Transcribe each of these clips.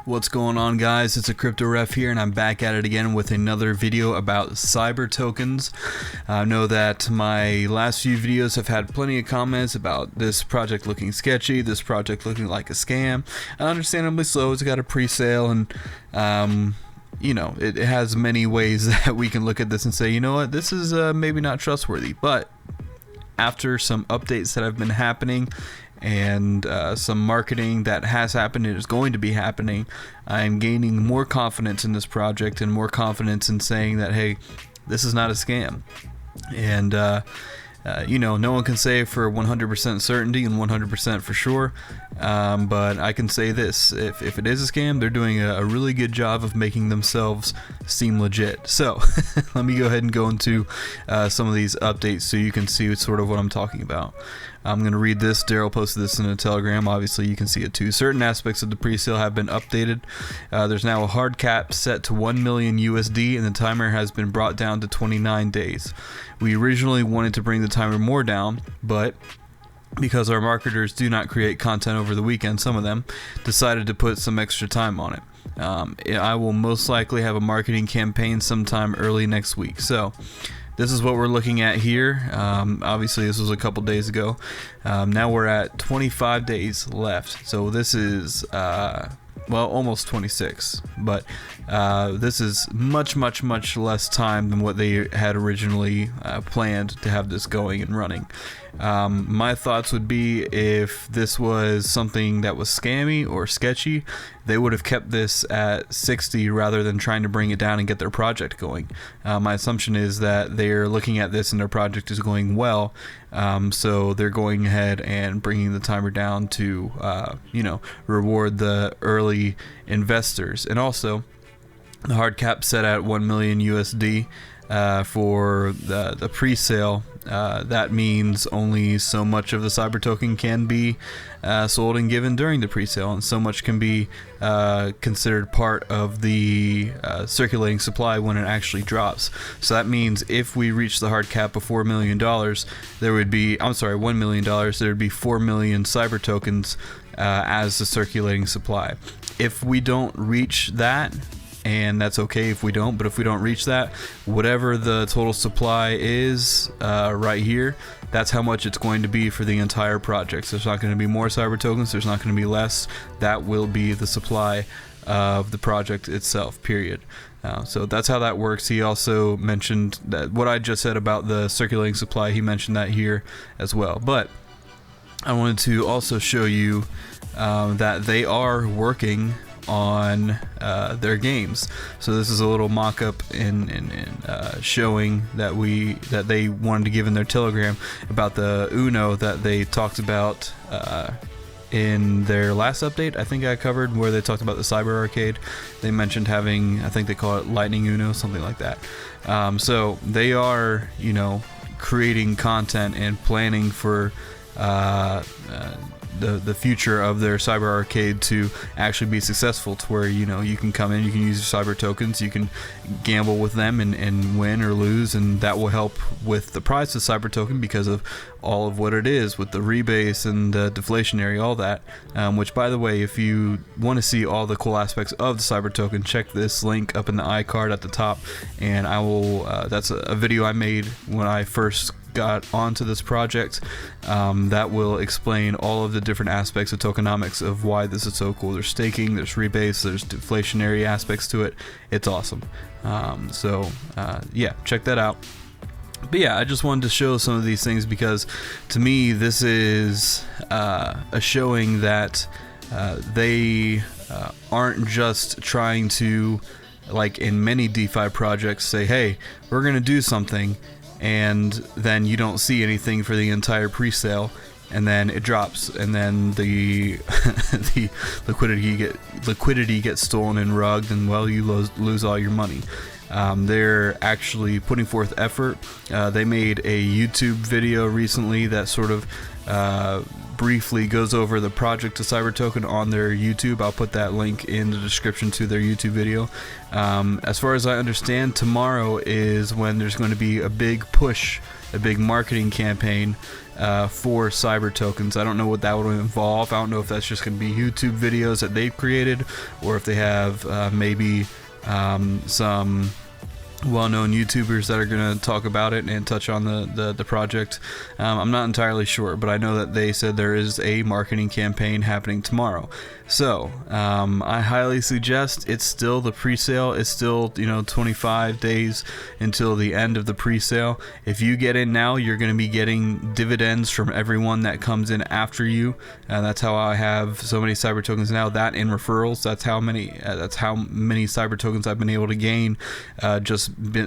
What's going on, guys? It's a Crypto Ref here, and I'm back at it again with another video about cyber tokens. I know that my last few videos have had plenty of comments about this project looking sketchy, this project looking like a scam, and understandably so. It's got a pre-sale, and you know, it has many ways that we can look at this and say, you know what, this is maybe not trustworthy. But after some updates that have been happening and some marketing that has happened and is going to be happening, I'm gaining more confidence in this project and more confidence in saying that, hey, this is not a scam. And you know, no one can say for 100% certainty and 100% for sure, but I can say this: if it is a scam, they're doing a really good job of making themselves seem legit. So let me go ahead and go into some of these updates so you can see sort of what I'm talking about. I'm going to read this. Daryl posted this in a Telegram. Obviously, you can see it too. Certain aspects of the pre-sale have been updated. There's now a hard cap set to 1 million USD, and the timer has been brought down to 29 days. We originally wanted to bring the timer more down, but because our marketers do not create content over the weekend, some of them decided to put some extra time on it. I will most likely have a marketing campaign sometime early next week. So this is what we're looking at here. Obviously, this was a couple days ago. Now we're at 25 days left. So this is, well, almost 26. But this is much less time than what they had originally planned to have this going and running. My thoughts would be, if this was something that was scammy or sketchy, they would have kept this at 60 rather than trying to bring it down and get their project going. My assumption is that they're looking at this and their project is going well, so they're going ahead and bringing the timer down to you know, reward the early investors. And also, the hard cap set at 1 million USD for the pre-sale. That means only so much of the cyber token can be sold and given during the pre-sale, and so much can be considered part of the circulating supply when it actually drops. So that means if we reach the hard cap of $4 million, there would be, I'm sorry, $1 million, there would be 4 million cyber tokens as the circulating supply. If we don't reach that, and that's okay if we don't, but if we don't reach that, whatever the total supply is right here, that's how much it's going to be for the entire project. So there's not going to be more cyber tokens, there's not going to be less. That will be the supply of the project itself, period. So that's how that works. He also mentioned that what I just said about the circulating supply, he mentioned that here as well. But I wanted to also show you that they are working on their games. So this is a little mock-up in showing that they wanted to give in their Telegram about the Uno that they talked about in their last update. I think I covered where they talked about the Cyber Arcade. They mentioned having, I think they call it Lightning Uno, something like that. So they are, you know, creating content and planning for the future of their Cyber Arcade to actually be successful, to where, you know, you can come in, you can use your cyber tokens, you can gamble with them and win or lose, and that will help with the price of cyber token because of all of what it is with the rebase and the deflationary, all that, which, by the way, if you want to see all the cool aspects of the cyber token, check this link up in the iCard at the top, and I will that's a video I made when I first got onto this project that will explain all of the different aspects of tokenomics of why this is so cool. There's staking, there's rebase, there's deflationary aspects to it. It's awesome. So yeah, check that out. But yeah, I just wanted to show some of these things because to me this is a showing that they aren't just trying to, like in many DeFi projects, say, hey, we're gonna do something, and then you don't see anything for the entire pre-sale, and then it drops, and then the the liquidity gets stolen and rugged, and well, you lose all your money. They're actually putting forth effort. They made a YouTube video recently that sort of briefly goes over the project to Cyber Token on their YouTube. I'll put that link in the description to their YouTube video. As far as I understand, tomorrow is when there's going to be a big push a big marketing campaign for cyber tokens. I don't know what that would involve. I don't know if that's just going to be YouTube videos that they've created, or if they have maybe some well-known YouTubers that are going to talk about it and touch on the project. I'm not entirely sure, but I know that they said there is a marketing campaign happening tomorrow. So I highly suggest, it's still the pre-sale. It's still 25 days until the end of the pre-sale. If you get in now, you're going to be getting dividends from everyone that comes in after you. That's how I have so many cyber tokens now. That and referrals. That's how many cyber tokens I've been able to gain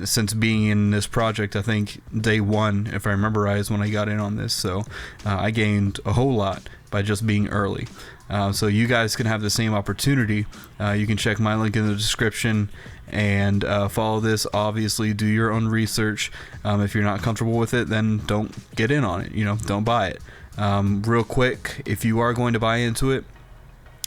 since being in this project. I think day one, if I remember right, is when I got in on this. So I gained a whole lot by just being early. So you guys can have the same opportunity. You can check my link in the description and follow this. Obviously, do your own research. If you're not comfortable with it, then don't get in on it. Don't buy it. Real quick, if you are going to buy into it,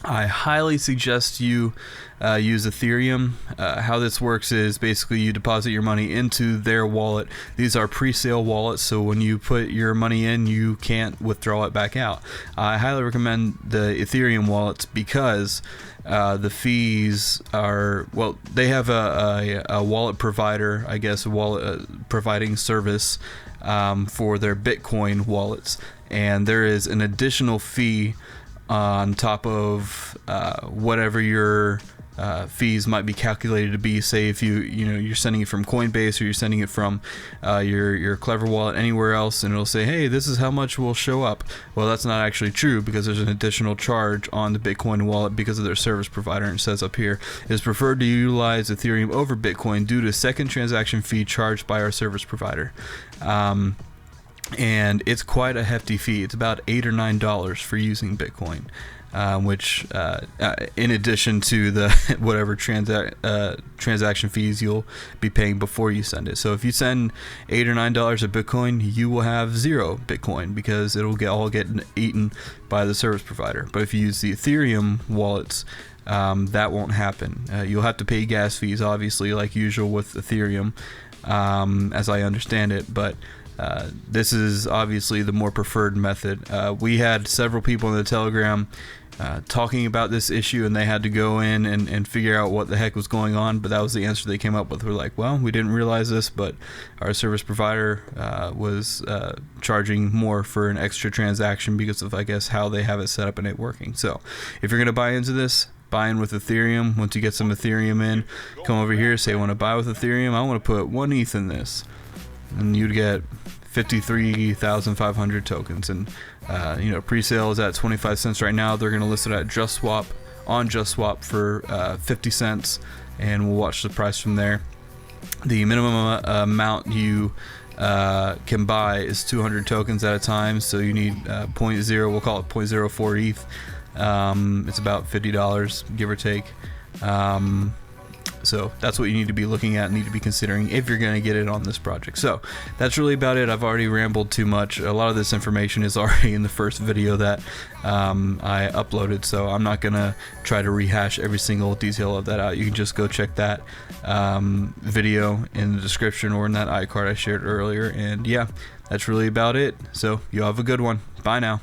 I highly suggest you use Ethereum. How this works is basically you deposit your money into their wallet. These are pre-sale wallets, so when you put your money in, you can't withdraw it back out. I highly recommend the Ethereum wallets because the fees are, well, they have a wallet provider, I guess, a wallet providing service for their Bitcoin wallets, and there is an additional fee on top of whatever your fees might be calculated to be. Say if you're sending it from Coinbase, or you're sending it from your Clever wallet anywhere else, and it'll say, hey, this is how much will show up. Well, that's not actually true, because there's an additional charge on the Bitcoin wallet because of their service provider. And it says up here, it is preferred to utilize Ethereum over Bitcoin due to second transaction fee charged by our service provider. And it's quite a hefty fee. It's about $8 or $9 for using Bitcoin, which in addition to the whatever transaction fees you'll be paying before you send it. So if you send $8 or $9 of Bitcoin, you will have 0 Bitcoin, because it'll all get eaten by the service provider. But if you use the Ethereum wallets, that won't happen. You'll have to pay gas fees, obviously, like usual with Ethereum, as I understand it, but this is obviously the more preferred method. We had several people in the Telegram talking about this issue, and they had to go in and figure out what the heck was going on, but that was the answer they came up with. We're like, well, we didn't realize this, but our service provider was charging more for an extra transaction because of, I guess, how they have it set up and it working. So if you're going to buy into this, buy in with Ethereum. Once you get some Ethereum in, come over here, say I want to buy with Ethereum, I want to put 1 ETH in this, and you'd get 53,500 tokens. And pre-sale is at 25 cents right now. They're going to list it at JustSwap, on JustSwap for 50 cents, and we'll watch the price from there. The minimum amount you can buy is 200 tokens at a time, so you need 0.0, we'll call it 0.04 ETH. It's about $50, give or take. So that's what you need to be looking at, need to be considering if you're going to get it on this project. So that's really about it. I've already rambled too much. A lot of this information is already in the first video that I uploaded, so I'm not going to try to rehash every single detail of that out. You can just go check that video in the description or in that iCard I shared earlier. And yeah, that's really about it. So you have a good one. Bye now.